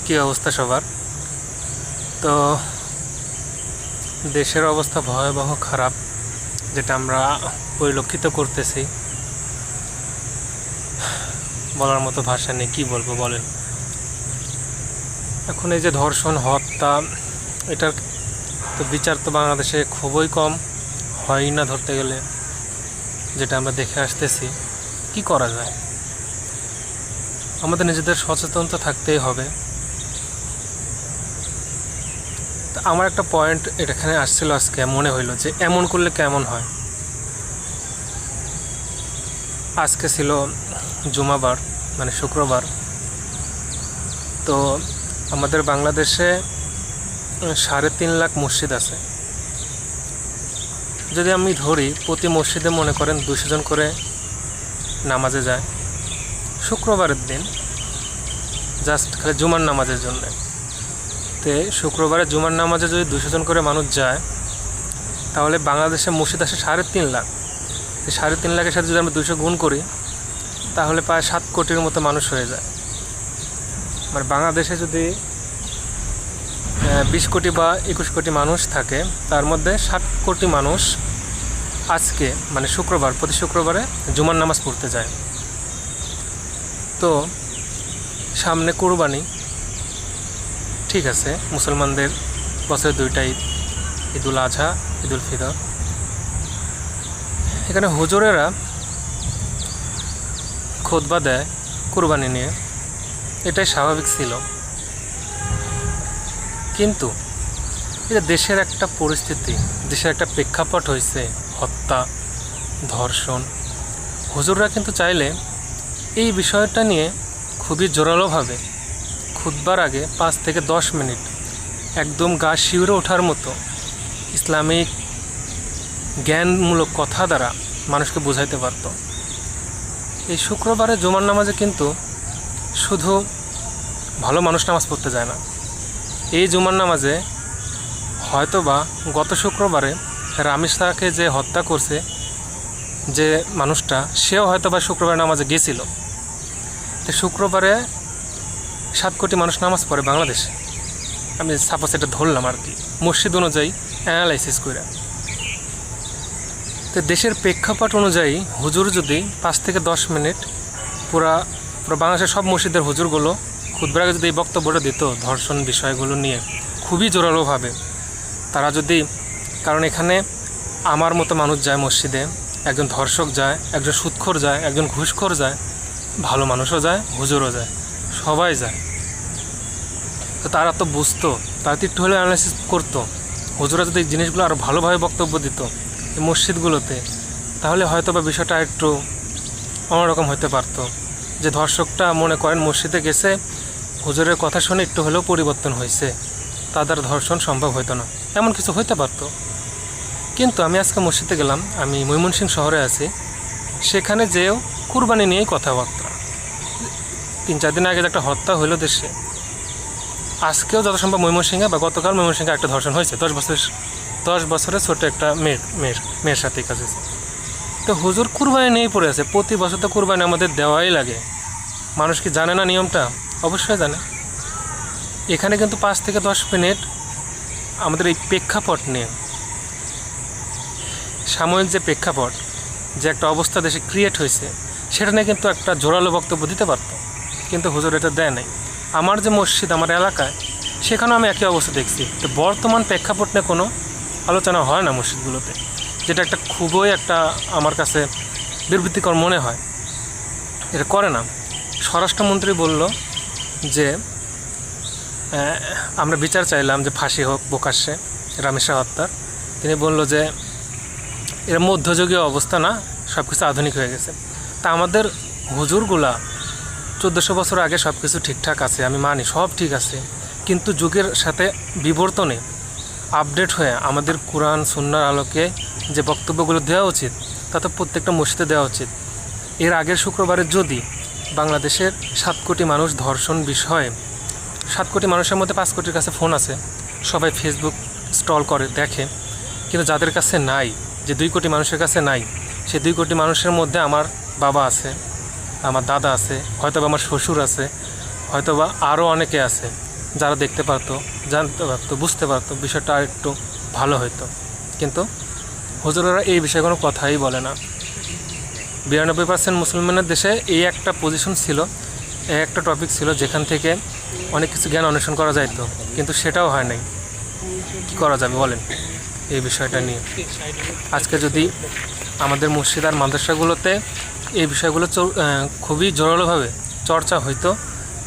কি অবস্থা সবার? তো দেশের অবস্থা ভয়াবহ খারাপ, যেটা আমরা পরিলক্ষিত করতেছি। বলার মতো ভাষা নেই, কী বলবো বলেন। এখন এই যে ধর্ষণ, হত্যা, এটার তো বিচার তো বাংলাদেশে খুবই কম, হয় না ধরতে গেলে, যেটা আমরা দেখে আসতেছি। কি করা যায়? আমাদের নিজেদের সচেতন তো থাকতেই হবে। আমার একটা পয়েন্ট এখানে আসছিল, আজকে মনে হইলো যে এমন করলে কেমন হয়। আজকে ছিল জুমাবার, মানে শুক্রবার। তো আমাদের বাংলাদেশে 3.5 লাখ মসজিদ আছে। যদি আমি ধরি প্রতি মসজিদে মনে করেন 200 জন করে নামাজে যায় শুক্রবারের দিন, জাস্ট খালি জুমার নামাজের জন্য। তো শুক্রবারে জুমার নামাজে যদি 200 জন করে মানুষ যায়, তাহলে বাংলাদেশে মসজিদ আসে 3.5 লাখ। এই 3.5 লাখের সাথে যদি আমরা 200 গুণ করি, তাহলে প্রায় 7 কোটির মতো মানুষ হয়ে যায়। মানে বাংলাদেশে যদি 20 কোটি বা 21 কোটি মানুষ থাকে, তার মধ্যে 7 কোটি মানুষ আজকে মানে শুক্রবার, প্রতি শুক্রবারে জুমার নামাজ পড়তে যায়। তো সামনে কুরবানি, ঠিক আছে, মুসলমানদের বছরে 2টা ঈদ, ঈদুল আজহা, ঈদুল ফিতর। এখানে হুজুরেরা খুতবা দেয় কুরবানি নিয়ে, এটাই স্বাভাবিক ছিল। কিন্তু এটা দেশের একটা পরিস্থিতি, দেশের একটা প্রেক্ষাপট হয়েছে, হত্যা, ধর্ষণ। হুজুররা কিন্তু চাইলে এই বিষয়টা নিয়ে খুবই জোরালোভাবে খুতবার আগে 5 থেকে 10 মিনিট একদম গা শিউরে ওঠার মতো ইসলামিক জ্ঞানমূলক কথা দ্বারা মানুষকে বোঝাইতে পারত। এই শুক্রবারে জুমার নামাজে কিন্তু শুধু ভালো মানুষ নামাজ পড়তে যায় না। এই জুমার নামাজে হয়তোবা গত শুক্রবারে রামিস শাহকে যে হত্যা করছে যে মানুষটা, সেও হয়তোবা শুক্রবার নামাজে গেছিল। তো শুক্রবারে 7 কোটি মানুষ নামাজ পড়ে বাংলাদেশে, আমি সাপোজ এটা ধরলাম আর কি, মসজিদ অনুযায়ী অ্যানালাইসিস করে। তো দেশের প্রেক্ষাপট অনুযায়ী হুজুর যদি 5 থেকে 10 মিনিট পুরা বাংলাদেশের সব মসজিদের হুজুরগুলো খুতবার আগে যদি এই বক্তব্যটা দিত ধর্ষণ বিষয়গুলো নিয়ে খুবই জোরালোভাবে, তারা যদি, কারণ এখানে আমার মতো মানুষ যায় মসজিদে, একজন ধর্ষক যায়, একজন সুদখোর যায়, একজন ঘুষখোর যায়, ভালো মানুষও যায়, হুজুরও যায়, সবাই যায়। তো তারা তো বুঝতো, তারা তো একটু হলেও অ্যানালাইসিস করতো। হুজুরা যদি এই জিনিসগুলো আরও ভালোভাবে বক্তব্য দিত এই মসজিদগুলোতে, তাহলে হয়তো বা বিষয়টা একটু অন্যরকম হতে পারতো। যে ধর্ষকটা মনে করেন মসজিদে গেছে, হুজুরের কথা শুনে একটু হলেও পরিবর্তন হয়েছে, তাদের ধর্ষণ সম্ভব হতো না, এমন কিছু হতে পারতো। কিন্তু আমি আজকে মসজিদে গেলাম, আমি ময়মনসিংহ শহরে আছি, সেখানে যেও কুরবানি নিয়েই কথাবার্তা। 3-4 দিন আগে একটা হত্যা হইল দেশে, আজকেও যত সম্ভব ময়মনসিংহে বা গতকাল ময়মনসিংহে একটা ধর্ষণ হয়েছে, 10 বছরের ছোটো একটা মেয়ের সাথে কাজ হয়েছে। তো হুজুর কুরবানি নিয়েই পড়ে আছে। প্রতি বছর তো কুরবানি আমাদের দেওয়াই লাগে। মানুষ কি জানে না নিয়মটা? অবশ্যই জানে। এখানে কিন্তু 5 থেকে 10 মিনিট আমাদের এই প্রেক্ষাপট নিয়ে, সাময়িক যে প্রেক্ষাপট, যে একটা অবস্থা দেশে ক্রিয়েট হয়েছে, সেটা নিয়ে কিন্তু একটা জোরালো বক্তব্য দিতে পারতো, কিন্তু হুজুর এটা দেয় নাই। আমার যে মসজিদ, আমার এলাকায়, সেখানেও আমি একই অবস্থা দেখছি। তো বর্তমান প্রেক্ষাপট নিয়ে কোনো আলোচনা হয় না মসজিদগুলোতে, যেটা একটা খুবই একটা আমার কাছে বিবৃতিকর মনে হয়। এটা করে না। স্বরাষ্ট্রমন্ত্রী বলল যে আমরা বিচার চাইলাম যে ফাঁসি হোক প্রকাশ্যে রামিস শাহ হত্যার। তিনি বলল যে এর মধ্যযুগীয় অবস্থা না, সব কিছু আধুনিক হয়ে গেছে। তা আমাদের হুজুরগুলা 1400 বছর আগে সব কিছু ঠিকঠাক আছে, আমি মানি, সব ঠিক আছে। কিন্তু যুগের সাথে বিবর্তনে আপডেট হয়ে আমাদের কোরআন সুন্নাহর আলোকে যে বক্তব্যগুলো দেওয়া উচিত, তা তো প্রত্যেকটা মসজিদে দেওয়া উচিত। এর আগের শুক্রবারে যদি বাংলাদেশের 7 কোটি মানুষ ধর্ষণ বিষয়ে, 7 কোটি মানুষের মধ্যে 5 কোটির কাছে ফোন আছে, সবাই ফেসবুক স্ক্রল করে দেখে, কিন্তু যাদের কাছে নাই, যে 2 কোটি মানুষের কাছে নাই, সেই 2 কোটি মানুষের মধ্যে আমার বাবা আছে, আমার দাদা আছে, হয়তোবা আমার শ্বশুর আছে, হয়তোবা আরও অনেকে আছে, যারা দেখতে পারতো, জানতে পারতো, বুঝতে পারতো, বিষয়টা আর একটু ভালো হতো। কিন্তু হুজুরেরা এই বিষয়ে কোনো কথাই বলে না। 92% মুসলমানের দেশে এই একটা পজিশন ছিল, এই একটা টপিক ছিল যেখান থেকে অনেক কিছু জ্ঞান অন্বেষণ করা যাইতো, কিন্তু সেটাও হয় নাই। কী করা যাবে বলেন এই বিষয়টা নিয়ে? আজকে যদি আমাদের মসজিদ আর মাদ্রাসাগুলোতে এই বিষয়গুলো খুবই জোরালোভাবে চর্চা হইতো,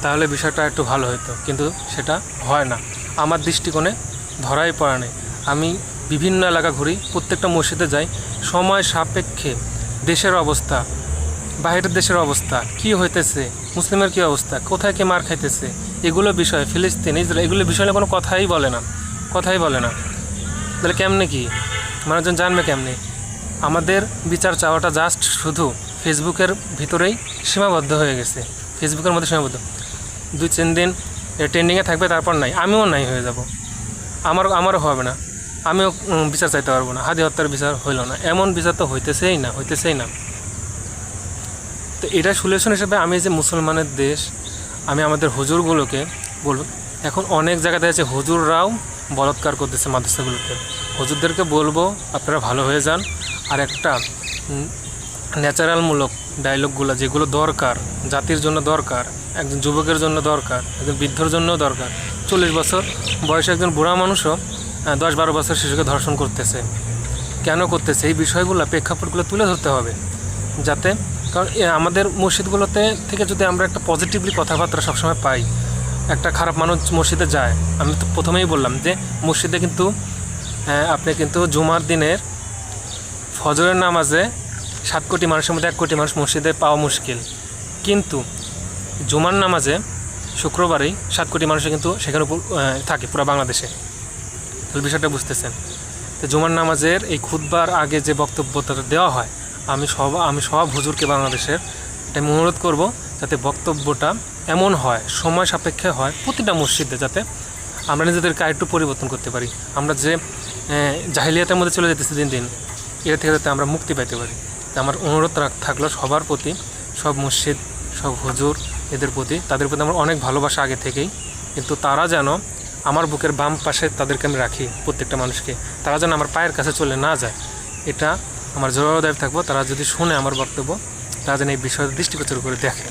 তাহলে বিষয়টা একটু ভালো হতো, কিন্তু সেটা হয় না। আমার দৃষ্টিকোণে ধরাই পড়ে নেই। আমি বিভিন্ন এলাকা ঘুরি, প্রত্যেকটা মসজিদে যাই, সময় সাপেক্ষে দেশের অবস্থা, বাইরের দেশের অবস্থা, কি হইতেছে, মুসলিমের কী অবস্থা, কোথায় কে মার খাইতেছে, এগুলো বিষয়, ফিলিস্তিন, ইসরায়েল, এগুলো বিষয়ে কোনো কথাই বলে না। তাহলে কেমনে কি মানুষজন জানবে কেমনে? আমাদের বিচার চাওয়াটা জাস্ট শুধু ফেসবুকের ভিতরেই সীমাবদ্ধ হয়ে গেছে, ফেসবুকের মধ্যে সীমাবদ্ধ। 2-3 দিন ট্রেন্ডিংয়ে থাকবে, তারপর নাই, আমিও নাই হয়ে যাব, আমারও হবে না, আমিও বিচার চাইতে পারবো না। হাদি হত্যার বিচার হইল না, এমন বিচার তো হইতেছেই না। তো এটা সলিউশন হিসেবে আমি যে মুসলমানের দেশ, আমি আমাদের হুজুরগুলোকে বলব, এখন অনেক জায়গাতে আছে হুজুররাও বলৎকার করতেছে মাদ্রাসাগুলোতে। হুজুরদেরকে বলবো আপনারা ভালো হয়ে যান, আর একটা ন্যাচারালমূলক ডায়লগগুলো যেগুলো দরকার, জাতির জন্য দরকার, একজন যুবকের জন্য দরকার, একজন বৃদ্ধর জন্যও দরকার। 40 বছর বয়সে একজন বুড়া মানুষও 10-12 বছর শিশুকে ধর্ষণ করতেছে, কেন করতেছে? এই বিষয়গুলো, প্রেক্ষাপটগুলো তুলে ধরতে হবে, যাতে, কারণ আমাদের মসজিদগুলোতে থেকে যদি আমরা একটা পজিটিভলি কথাবার্তা সবসময় পাই, একটা খারাপ মানুষ মসজিদে যায়, আমি তো প্রথমেই বললাম যে মসজিদে কিন্তু আপনি কিন্তু জুমার দিনের ফজরের নামাজে 7 কোটি মানুষের মধ্যে 1 কোটি মানুষ মসজিদে পাওয়া মুশকিল, কিন্তু জুমার নামাজে শুক্রবারেই 7 কোটি মানুষে কিন্তু সেখানে থাকে পুরো বাংলাদেশে। তাহলে বিষয়টা বুঝতেছেন। তো জুমার নামাজের এই খুতবার আগে যে বক্তব্যটা দেওয়া হয়, আমি সব হুজুরকে বাংলাদেশের এটা অনুরোধ করব যাতে বক্তব্যটা এমন হয়, সময় সাপেক্ষে হয় প্রতিটা মসজিদে, যাতে আমরা নিজেদেরকে আরেকটু পরিবর্তন করতে পারি। আমরা যে জাহিলিয়াতের মধ্যে চলে যেতেছি দিন দিন, এর থেকে যাতে আমরা মুক্তি পেতে পারি। তো আমার অনুরোধ থাকলো সবার প্রতি, সব মসজিদ, সব হুজুর, এদের প্রতি, তাদের প্রতি আমার অনেক ভালোবাসা আগে থেকেই, কিন্তু তারা যেন আমার বুকের বাম পাশে তাদেরকে আমি রাখি, প্রত্যেকটা মানুষকে, তারা যেন আমার পায়ের কাছে চলে না যায়, এটা আমার জোরালো দাবি থাকবো। তারা যদি শুনে আমার বক্তব্য, তারা যেন এই বিষয়ে দৃষ্টিগোচর করে দেখে।